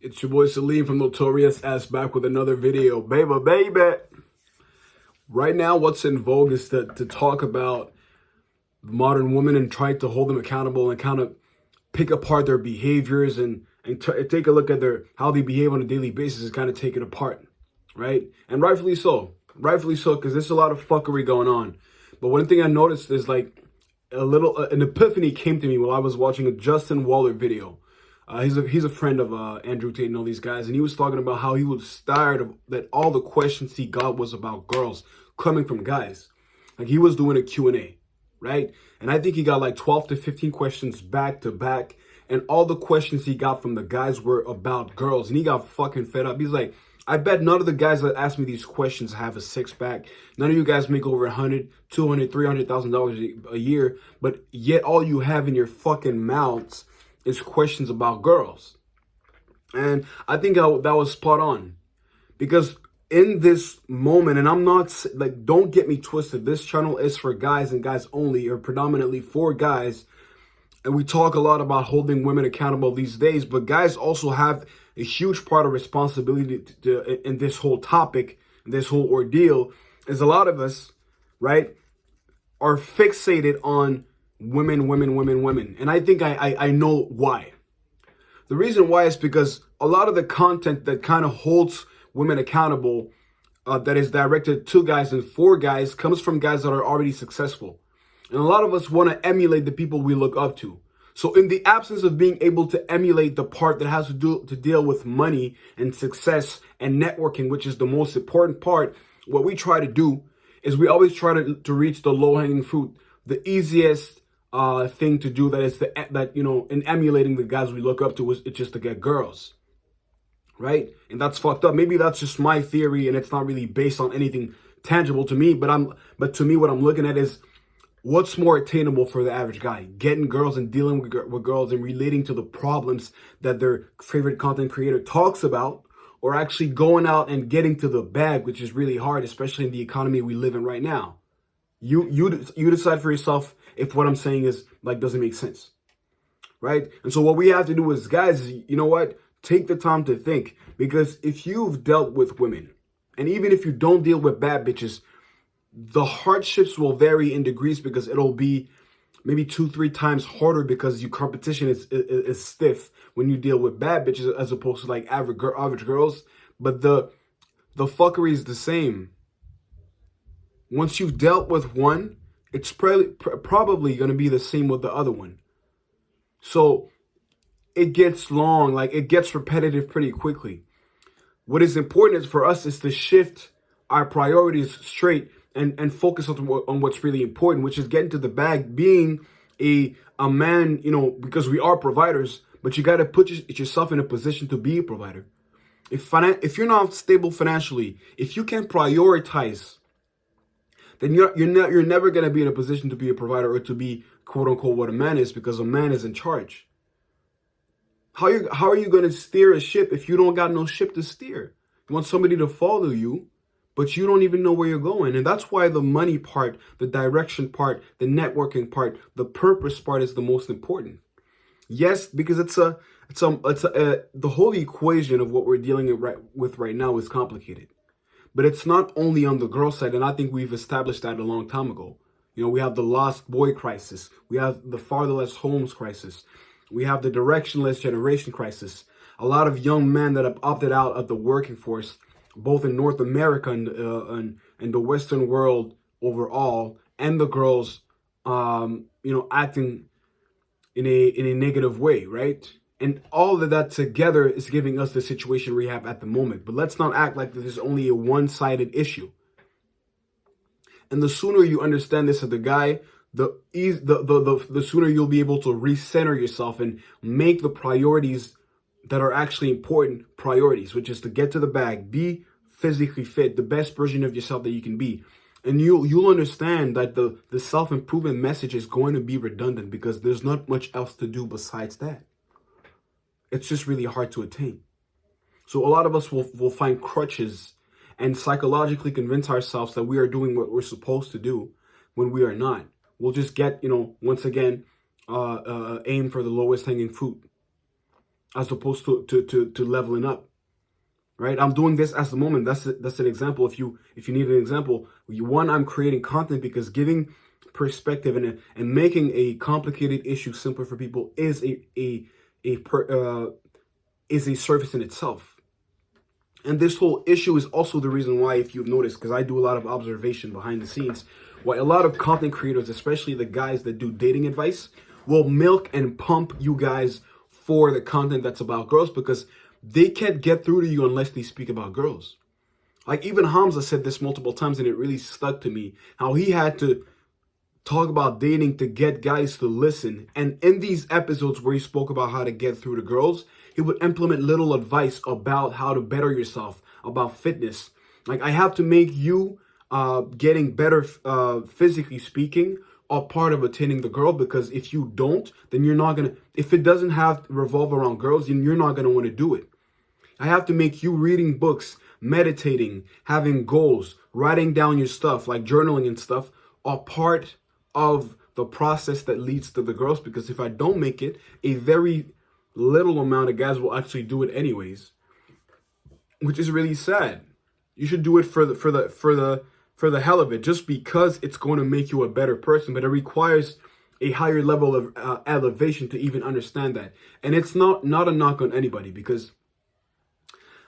It's your boy Salim from Notorious S back with another video. Baby. Right now, what's in vogue is to talk about modern women and try to hold them accountable and kind of pick apart their behaviors and take a look at their how they behave on a daily basis and kind of take it apart, right? And rightfully so. Rightfully so, because there's a lot of fuckery going on. But one thing I noticed is like an epiphany came to me while I was watching a Justin Waller video. He's a friend of Andrew Tate and all these guys, and he was talking about how he was tired of that all the questions he got was about girls coming from guys. Like he was doing a Q&A, right? And I think he got like 12 to 15 questions back to back, and all the questions he got from the guys were about girls, and he got fucking fed up. He's like, I bet none of the guys that ask me these questions have a six pack. None of you guys make over 100, 200, $300,000 a year, but yet all you have in your fucking mouths is questions about girls. And I think that was spot on, because in this moment, and I'm not like, don't get me twisted, this channel is for guys and guys only, or predominantly for guys. And we talk a lot about holding women accountable these days, but guys also have a huge part of responsibility in this whole topic, this whole ordeal, is a lot of us, right, are fixated on women. And I think I know why. The reason why is because a lot of the content that kind of holds women accountable, that is directed to guys and for guys, comes from guys that are already successful. And a lot of us want to emulate the people we look up to. So in the absence of being able to emulate the part that has to deal with money and success and networking, which is the most important part, what we try to do is we always try to reach the low-hanging fruit, the easiest thing to do, in emulating the guys we look up to, is it's just to get girls, right? And that's fucked up. Maybe that's just my theory and it's not really based on anything tangible to me, but to me what I'm looking at is, what's more attainable for the average guy? Getting girls and dealing with girls and relating to the problems that their favorite content creator talks about, or actually going out and getting to the bag, which is really hard, especially in the economy we live in right now. You decide for yourself if what I'm saying is like doesn't make sense, right? And so what we have to do as guys is, you know what? Take the time to think, because if you've dealt with women, and even if you don't deal with bad bitches, the hardships will vary in degrees, because it'll be maybe 2-3 times harder because your competition is stiff when you deal with bad bitches as opposed to like average girls. But the fuckery is the same. Once you've dealt with one, it's probably going to be the same with the other one. So it gets long, like it gets repetitive pretty quickly. What is important is for us is to shift our priorities straight and focus on what's really important, which is getting to the bag, being a man, because we are providers, but you got to put yourself in a position to be a provider. If you're not stable financially, if you can't prioritize, then you're never going to be in a position to be a provider or to be quote unquote what a man is, because a man is in charge. How are you going to steer a ship if you don't got no ship to steer? You want somebody to follow you, but you don't even know where you're going. And that's why the money part, the direction part, the networking part, the purpose part is the most important. Yes, because the whole equation of what we're dealing with right now is complicated. But it's not only on the girl side, and I think we've established that a long time ago. We have the lost boy crisis. We have the fatherless homes crisis. We have the directionless generation crisis. A lot of young men that have opted out of the working force, both in North America and the Western world overall, and the girls, acting in a negative way, right? And all of that together is giving us the situation we have at the moment. But let's not act like this is only a one-sided issue. And the sooner you understand this as the guy, the sooner you'll be able to recenter yourself and make the priorities that are actually important priorities, which is to get to the bag, be physically fit, the best version of yourself that you can be. And you'll understand that the self-improvement message is going to be redundant, because there's not much else to do besides that. It's just really hard to attain. So a lot of us will find crutches and psychologically convince ourselves that we are doing what we're supposed to do when we are not. We'll just get, once again, aim for the lowest hanging fruit. as opposed to leveling up. Right? I'm doing this as the moment. That's an example. If you need an example, one, I'm creating content because giving perspective and making a complicated issue simpler for people is a service in itself. And this whole issue is also the reason why, if you've noticed, because I do a lot of observation behind the scenes, why a lot of content creators, especially the guys that do dating advice, will milk and pump you guys for the content that's about girls, because they can't get through to you unless they speak about girls. Like, even Hamza said this multiple times, and it really stuck to me, how he had to talk about dating to get guys to listen. And in these episodes where he spoke about how to get through to girls, he would implement little advice about how to better yourself, about fitness. Like, I have to make you getting better physically speaking a part of attaining the girl, because if you don't, then you're not gonna, if it doesn't have revolve around girls, then you're not gonna want to do it. I have to make you reading books, meditating, having goals, writing down your stuff, like journaling and stuff, a part of the process that leads to the girls. Because if I don't make it, a very little amount of guys will actually do it anyways, which is really sad. You should do it for the hell of it, just because it's going to make you a better person. But it requires a higher level of elevation to even understand that. And it's not a knock on anybody, because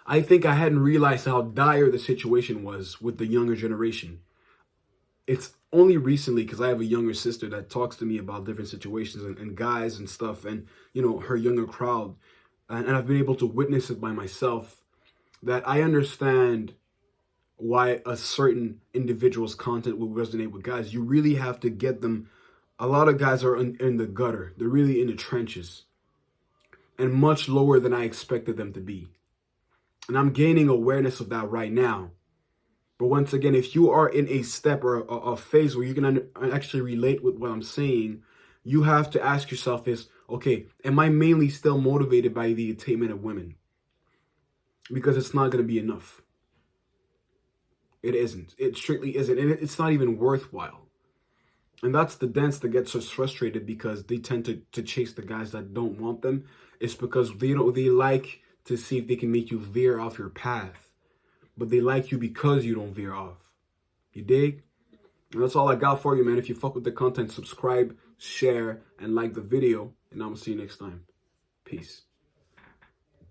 I think I hadn't realized how dire the situation was with the younger generation. It's only recently, because I have a younger sister that talks to me about different situations and guys and stuff, and, you know, her younger crowd. And I've been able to witness it by myself, that I understand why a certain individual's content will resonate with guys. You really have to get them. A lot of guys are in the gutter. They're really in the trenches, and much lower than I expected them to be. And I'm gaining awareness of that right now. But once again, if you are in a step or a phase where you can actually relate with what I'm saying, you have to ask yourself is, okay, am I mainly still motivated by the attainment of women? Because it's not going to be enough. It isn't. It strictly isn't. And it's not even worthwhile. And that's the dance that gets us frustrated, because they tend to chase the guys that don't want them. It's because they like to see if they can make you veer off your path. But they like you because you don't veer off. You dig? And that's all I got for you, man. If you fuck with the content, subscribe, share, and like the video. And I'm going to see you next time. Peace.